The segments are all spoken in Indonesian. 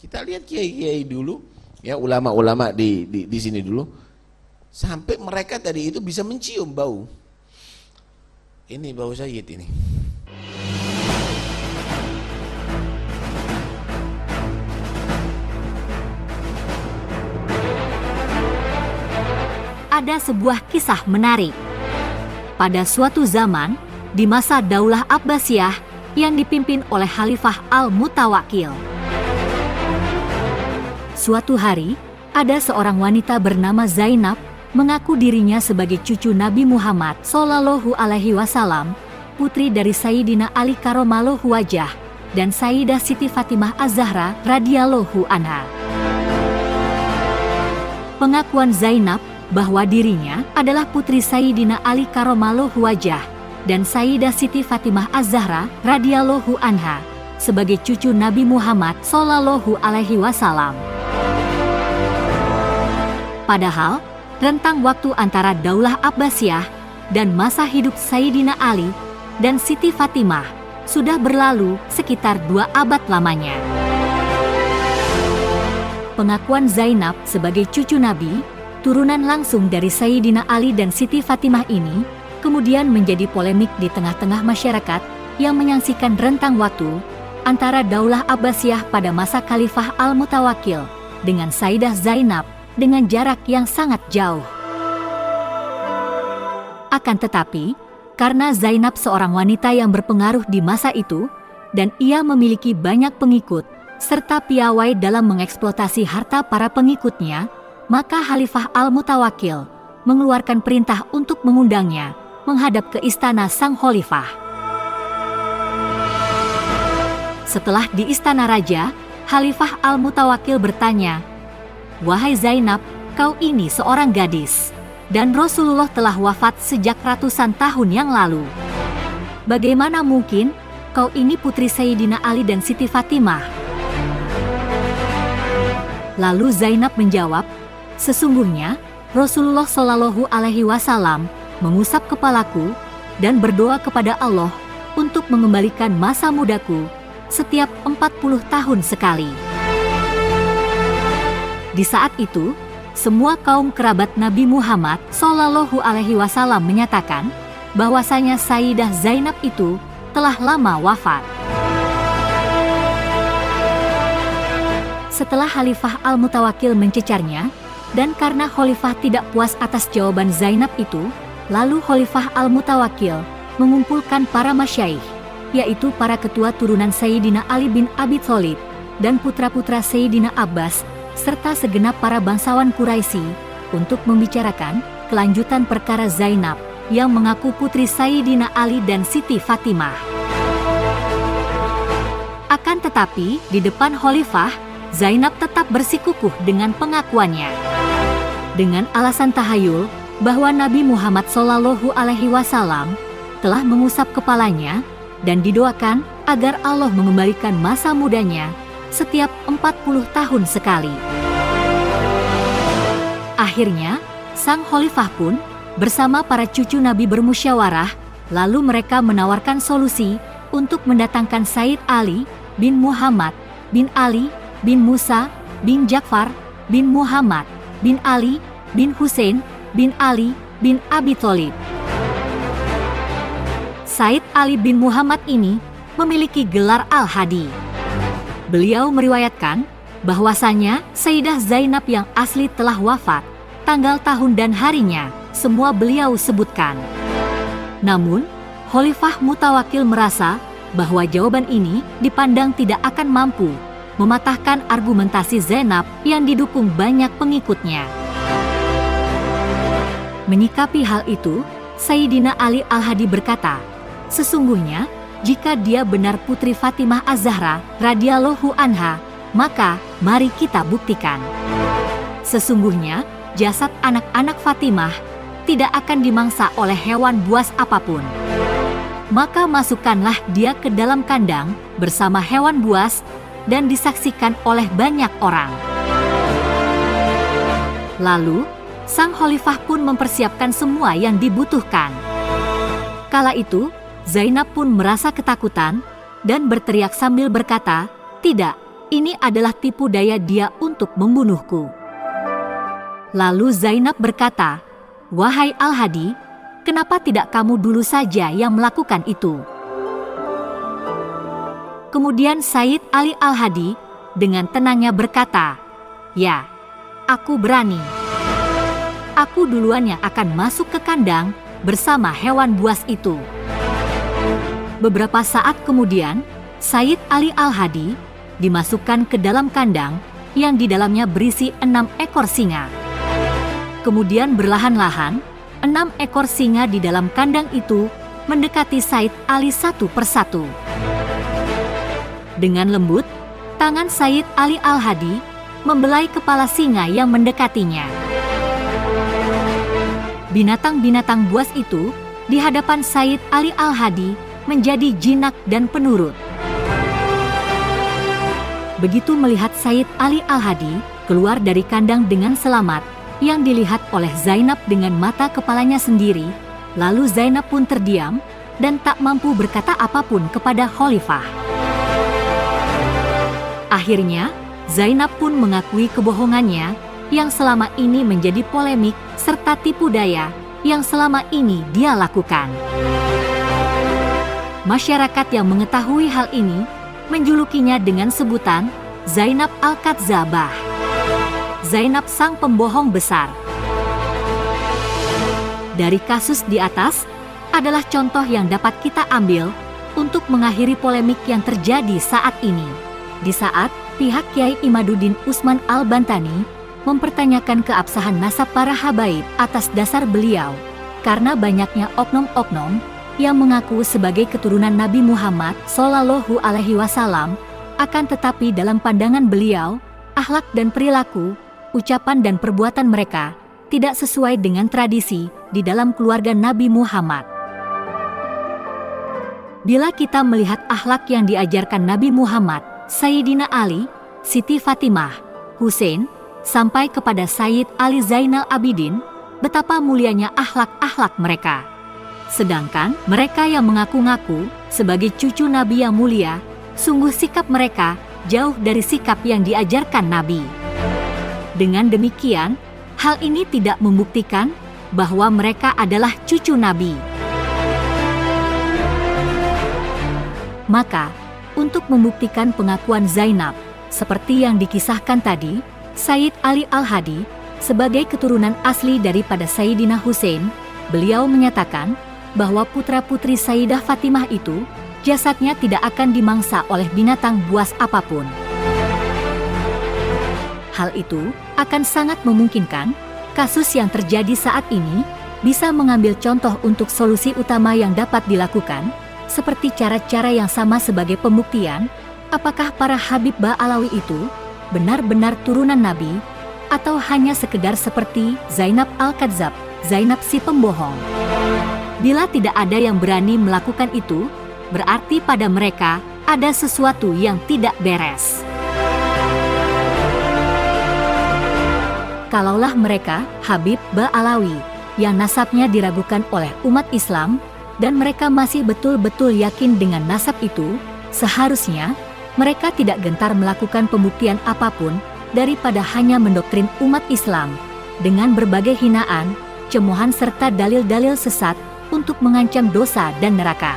Kita lihat kiai-kiai dulu, ya ulama-ulama di sini dulu, sampai mereka tadi itu bisa mencium bau. Ini bau Sayyid ini. Ada sebuah kisah menarik. Pada suatu zaman, di masa Daulah Abbasiyah yang dipimpin oleh Khalifah Al-Mutawakkil. Suatu hari, ada seorang wanita bernama Zainab mengaku dirinya sebagai cucu Nabi Muhammad Shallallahu Alaihi Wasallam, putri dari Sayyidina Ali Karramallahu Wajhah dan Sayyidah Siti Fatimah Az-Zahra radhiyallahu anha. Pengakuan Zainab bahwa dirinya adalah putri Sayyidina Ali Karramallahu Wajhah dan Sayyidah Siti Fatimah Az-Zahra radhiyallahu anha sebagai cucu Nabi Muhammad Shallallahu Alaihi Wasallam. Padahal, rentang waktu antara Daulah Abbasiyah dan masa hidup Sayyidina Ali dan Siti Fatimah sudah berlalu sekitar 2 abad lamanya. Pengakuan Zainab sebagai cucu Nabi, turunan langsung dari Sayyidina Ali dan Siti Fatimah ini, kemudian menjadi polemik di tengah-tengah masyarakat yang menyaksikan rentang waktu antara Daulah Abbasiyah pada masa Khalifah Al-Mutawakkil dengan Sayyidah Zainab dengan jarak yang sangat jauh. Akan tetapi, karena Zainab seorang wanita yang berpengaruh di masa itu, dan ia memiliki banyak pengikut, serta piawai dalam mengeksploitasi harta para pengikutnya, maka Khalifah Al-Mutawakkil mengeluarkan perintah untuk mengundangnya menghadap ke istana sang khalifah. Setelah di istana raja, Khalifah Al-Mutawakkil bertanya, "Wahai Zainab, kau ini seorang gadis, dan Rasulullah telah wafat sejak ratusan tahun yang lalu. Bagaimana mungkin kau ini putri Sayyidina Ali dan Siti Fatimah?" Lalu Zainab menjawab, "Sesungguhnya Rasulullah Shallallahu Alaihi Wasallam mengusap kepalaku dan berdoa kepada Allah untuk mengembalikan masa mudaku setiap 40 tahun sekali." Di saat itu, semua kaum kerabat Nabi Muhammad Shallallahu Alaihi Wasallam menyatakan bahwasanya Sayyidah Zainab itu telah lama wafat. Setelah Khalifah Al-Mutawakkil mencecarnya, dan karena Khalifah tidak puas atas jawaban Zainab itu, lalu Khalifah Al-Mutawakkil mengumpulkan para masyaikh, yaitu para ketua turunan Sayyidina Ali bin Abi Thalib dan putra-putra Sayyidina Abbas, serta segenap para bangsawan Quraisy untuk membicarakan kelanjutan perkara Zainab yang mengaku putri Sayyidina Ali dan Siti Fatimah. Akan tetapi, di depan Khalifah, Zainab tetap bersikukuh dengan pengakuannya. Dengan alasan tahayul bahwa Nabi Muhammad Shallallahu Alaihi Wasallam telah mengusap kepalanya dan didoakan agar Allah mengembalikan masa mudanya setiap 40 tahun sekali. Akhirnya, sang khalifah pun bersama para cucu Nabi bermusyawarah, lalu mereka menawarkan solusi untuk mendatangkan Sayyid Ali bin Muhammad bin Ali bin Musa bin Ja'far bin Muhammad bin Ali bin Husain bin Ali bin Abi Thalib. Sayyid Ali bin Muhammad ini memiliki gelar Al-Hadi. Beliau meriwayatkan bahwasanya Sayyidah Zainab yang asli telah wafat, tanggal, tahun dan harinya semua beliau sebutkan. Namun, Khalifah Mutawakkil merasa bahwa jawaban ini dipandang tidak akan mampu mematahkan argumentasi Zainab yang didukung banyak pengikutnya. Menyikapi hal itu, Sayyidina Ali Al-Hadi berkata, "Sesungguhnya jika dia benar putri Fatimah Az-Zahra radhiyallahu anha, maka mari kita buktikan. Sesungguhnya jasad anak-anak Fatimah tidak akan dimangsa oleh hewan buas apapun. Maka masukkanlah dia ke dalam kandang bersama hewan buas dan disaksikan oleh banyak orang." Lalu, sang khalifah pun mempersiapkan semua yang dibutuhkan. Kala itu, Zainab pun merasa ketakutan dan berteriak sambil berkata, "Tidak, ini adalah tipu daya dia untuk membunuhku. Lalu Zainab berkata, "Wahai Al-Hadi, kenapa tidak kamu dulu saja yang melakukan itu?" Kemudian Sayyid Ali Al-Hadi dengan tenangnya berkata, "Ya, aku berani. Aku duluan yang akan masuk ke kandang bersama hewan buas itu." Beberapa saat kemudian, Sayyid Ali Al-Hadi dimasukkan ke dalam kandang yang di dalamnya berisi 6 ekor singa. Kemudian berlahan-lahan, 6 ekor singa di dalam kandang itu mendekati Sayyid Ali satu persatu. Dengan lembut, tangan Sayyid Ali Al-Hadi membelai kepala singa yang mendekatinya. Binatang-binatang buas itu di hadapan Sayyid Ali Al-Hadi menjadi jinak dan penurut. Begitu melihat Sayyid Ali Al-Hadi keluar dari kandang dengan selamat, yang dilihat oleh Zainab dengan mata kepalanya sendiri, lalu Zainab pun terdiam dan tak mampu berkata apapun kepada Khalifah. Akhirnya, Zainab pun mengakui kebohongannya yang selama ini menjadi polemik serta tipu daya yang selama ini dia lakukan. Masyarakat yang mengetahui hal ini menjulukinya dengan sebutan Zainab Al-Kadzabah, Zainab sang pembohong besar. Dari kasus di atas adalah contoh yang dapat kita ambil untuk mengakhiri polemik yang terjadi saat ini. Di saat pihak Kiai Imaduddin Utsman Al-Bantani mempertanyakan keabsahan nasab para habaib atas dasar beliau, karena banyaknya oknum-oknum yang mengaku sebagai keturunan Nabi Muhammad Shallallahu Alaihi Wasallam, akan tetapi dalam pandangan beliau, akhlak dan perilaku, ucapan dan perbuatan mereka tidak sesuai dengan tradisi di dalam keluarga Nabi Muhammad. Bila kita melihat akhlak yang diajarkan Nabi Muhammad, Sayyidina Ali, Siti Fatimah, Hussein, sampai kepada Sayyid Ali Zainal Abidin, betapa mulianya akhlak-akhlak mereka. Sedangkan mereka yang mengaku-ngaku sebagai cucu Nabi yang mulia, sungguh sikap mereka jauh dari sikap yang diajarkan Nabi. Dengan demikian, hal ini tidak membuktikan bahwa mereka adalah cucu Nabi. Maka, untuk membuktikan pengakuan Zainab, seperti yang dikisahkan tadi, Sayyid Ali Al-Hadi, sebagai keturunan asli daripada Sayyidina Hussein, beliau menyatakan bahwa putra-putri Sayyidah Fatimah itu, jasadnya tidak akan dimangsa oleh binatang buas apapun. Hal itu akan sangat memungkinkan kasus yang terjadi saat ini bisa mengambil contoh untuk solusi utama yang dapat dilakukan, seperti cara-cara yang sama sebagai pembuktian apakah para Habib Ba'alawi itu benar-benar turunan Nabi atau hanya sekedar seperti Zainab Al-Kadzab, Zainab si pembohong. Bila tidak ada yang berani melakukan itu, berarti pada mereka ada sesuatu yang tidak beres. Kalaulah mereka Habib Ba'alawi yang nasabnya diragukan oleh umat Islam dan mereka masih betul-betul yakin dengan nasab itu, seharusnya mereka tidak gentar melakukan pembuktian apapun daripada hanya mendoktrin umat Islam dengan berbagai hinaan, cemohan serta dalil-dalil sesat untuk mengancam dosa dan neraka.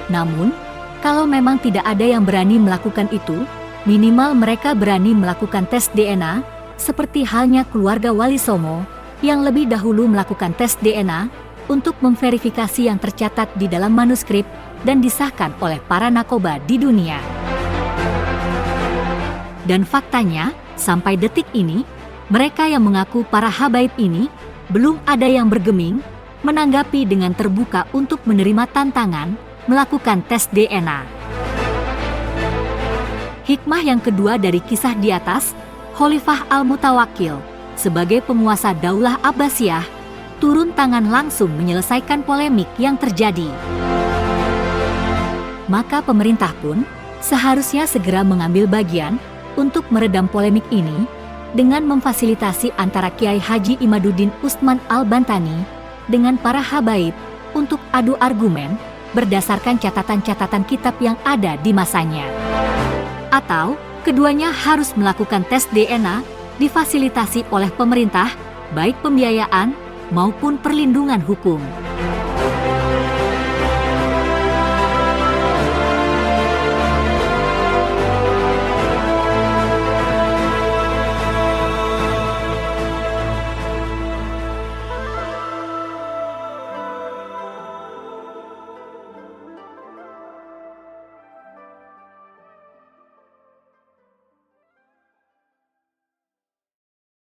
Namun, kalau memang tidak ada yang berani melakukan itu, minimal mereka berani melakukan tes DNA, seperti halnya keluarga Wali Songo yang lebih dahulu melakukan tes DNA untuk memverifikasi yang tercatat di dalam manuskrip dan disahkan oleh para nakoba di dunia. Dan faktanya, sampai detik ini, mereka yang mengaku para habaib ini belum ada yang bergeming menanggapi dengan terbuka untuk menerima tantangan melakukan tes DNA. Hikmah yang kedua dari kisah di atas, Khalifah Al-Mutawakkil sebagai penguasa Daulah Abbasiyah turun tangan langsung menyelesaikan polemik yang terjadi. Maka pemerintah pun seharusnya segera mengambil bagian untuk meredam polemik ini dengan memfasilitasi antara Kiai Haji Imaduddin Utsman Al-Bantani dengan para habaib untuk adu argumen berdasarkan catatan-catatan kitab yang ada di masanya. Atau keduanya harus melakukan tes DNA difasilitasi oleh pemerintah, baik pembiayaan maupun perlindungan hukum.